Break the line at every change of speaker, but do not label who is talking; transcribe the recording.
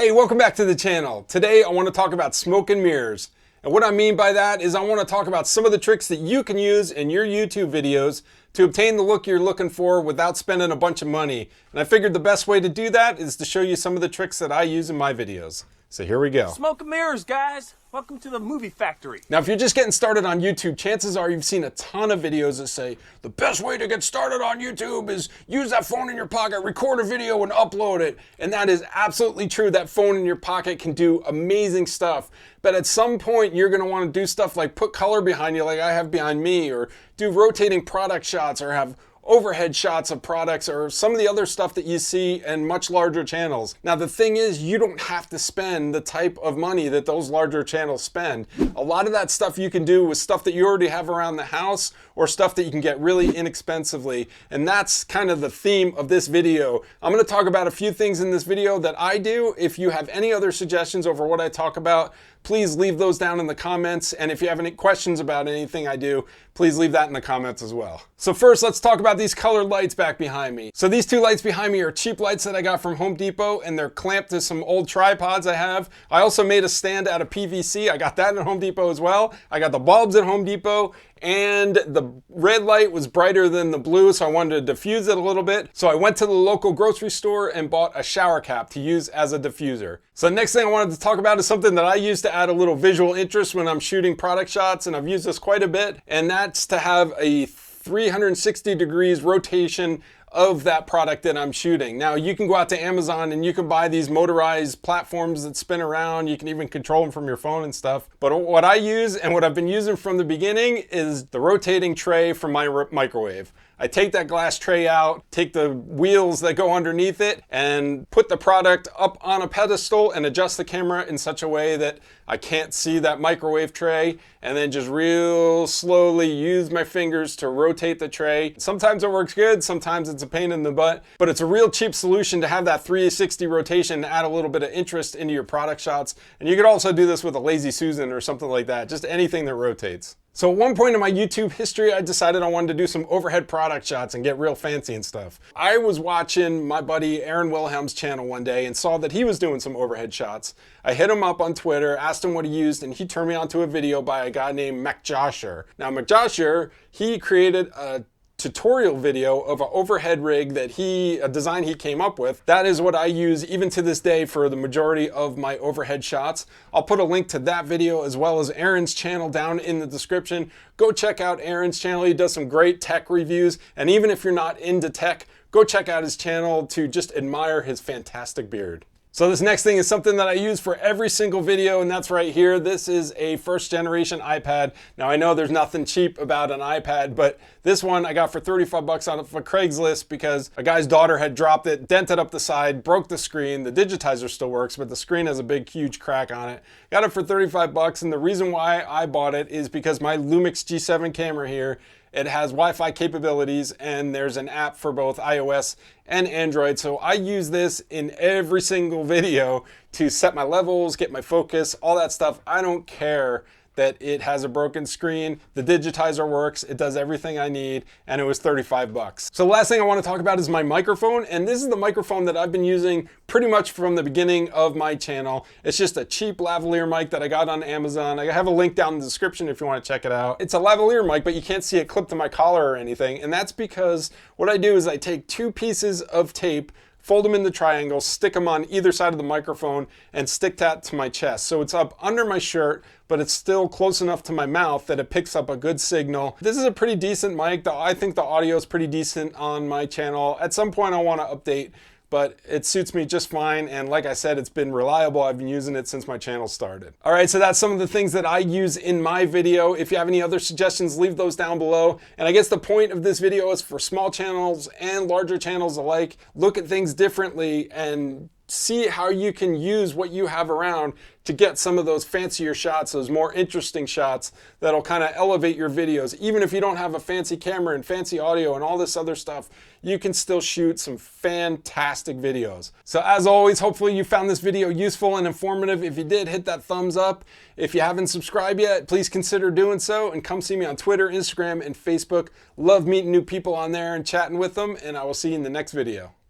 Hey, welcome back to the channel. Today I want to talk about smoke and mirrors. And what I mean by that is I want to talk about some of the tricks that you can use in your YouTube videos to obtain the look you're looking for without spending a bunch of money. And I figured the best way to do that is to show you some of the tricks that I use in my videos. So here we go.
Smoke and mirrors, guys. Welcome to the movie factory.
Now, if you're just getting started on YouTube, chances are you've seen a ton of videos that say, the best way to get started on YouTube is use that phone in your pocket, record a video and upload it. And that is absolutely true. That phone in your pocket can do amazing stuff. But at some point, you're gonna wanna do stuff like put color behind you like I have behind me, or do rotating product shots, or have overhead shots of products, or some of the other stuff that you see in much larger channels. Now the thing is, you don't have to spend the type of money that those larger channels spend. A lot of that stuff you can do with stuff that you already have around the house, or stuff that you can get really inexpensively. And that's kind of the theme of this video. I'm going to talk about a few things in this video that I do. If you have any other suggestions over what I talk about, please leave those down in the comments. And if you have any questions about anything I do, please leave that in the comments as well. So first, let's talk about these colored lights back behind me. So these two lights behind me are cheap lights that I got from Home Depot, and they're clamped to some old tripods I have. I also made a stand out of PVC. I got that at Home Depot as well. I got the bulbs at Home Depot, and the red light was brighter than the blue, so I wanted to diffuse it a little bit. So I went to the local grocery store and bought a shower cap to use as a diffuser. So the next thing I wanted to talk about is something that I use to add a little visual interest when I'm shooting product shots, and I've used this quite a bit, and that's to have a 360 degrees rotation of that product that I'm shooting. Now you can go out to Amazon and you can buy these motorized platforms that spin around. You can even control them from your phone and stuff. But what I use, and what I've been using from the beginning, is the rotating tray from my microwave. I take that glass tray out, take the wheels that go underneath it, and put the product up on a pedestal and adjust the camera in such a way that I can't see that microwave tray, and then just real slowly use my fingers to rotate the tray. Sometimes it works good, sometimes it's a pain in the butt, but it's a real cheap solution to have that 360 rotation to add a little bit of interest into your product shots. And you could also do this with a Lazy Susan or something like that, just anything that rotates. So at one point in my YouTube history, I decided I wanted to do some overhead product shots and get real fancy and stuff. I was watching my buddy Aaron Wilhelm's channel one day and saw that he was doing some overhead shots. I hit him up on Twitter, asked him what he used, and he turned me onto a video by a guy named McJosher. Now McJosher, he created a tutorial video of an overhead rig that a design he came up with. That is what I use even to this day for the majority of my overhead shots. I'll put a link to that video as well as Aaron's channel down in the description. Go check out Aaron's channel. He does some great tech reviews. And even if you're not into tech, go check out his channel to just admire his fantastic beard. So this next thing is something that I use for every single video, and that's right here. This is a first generation iPad. Now I know there's nothing cheap about an iPad, but this one I got for 35 bucks on Craigslist because a guy's daughter had dropped it, dented up the side, broke the screen. The digitizer still works, but the screen has a big, huge crack on it. Got it for 35 bucks, and the reason why I bought it is because my Lumix G7 camera here, it has Wi-Fi capabilities, and there's an app for both iOS and Android. So I use this in every single video to set my levels, get my focus, all that stuff. I don't care that it has a broken screen. The digitizer works, it does everything I need, and it was 35 bucks. So the last thing I want to talk about is my microphone, and this is the microphone that I've been using pretty much from the beginning of my channel. It's just a cheap lavalier mic that I got on Amazon. I have a link down in the description if you want to check it out. It's a lavalier mic, but you can't see it clipped to my collar or anything, and that's because what I do is I take two pieces of tape, fold them in the triangle, stick them on either side of the microphone, and stick that to my chest. So it's up under my shirt, but it's still close enough to my mouth that it picks up a good signal. This is a pretty decent mic. I think the audio is pretty decent on my channel. At some point I want to update, but it suits me just fine. And like I said, it's been reliable. I've been using it since my channel started. All right, so that's some of the things that I use in my video. If you have any other suggestions, leave those down below. And I guess the point of this video is for small channels and larger channels alike, look at things differently and see how you can use what you have around to get some of those fancier shots, those more interesting shots that'll kind of elevate your videos. Even if you don't have a fancy camera and fancy audio and all this other stuff, you can still shoot some fantastic videos. So as always, hopefully you found this video useful and informative. If you did, hit that thumbs up. If you haven't subscribed yet, please consider doing so, and come see me on Twitter, Instagram, and Facebook. Love meeting new people on there and chatting with them, and I will see you in the next video.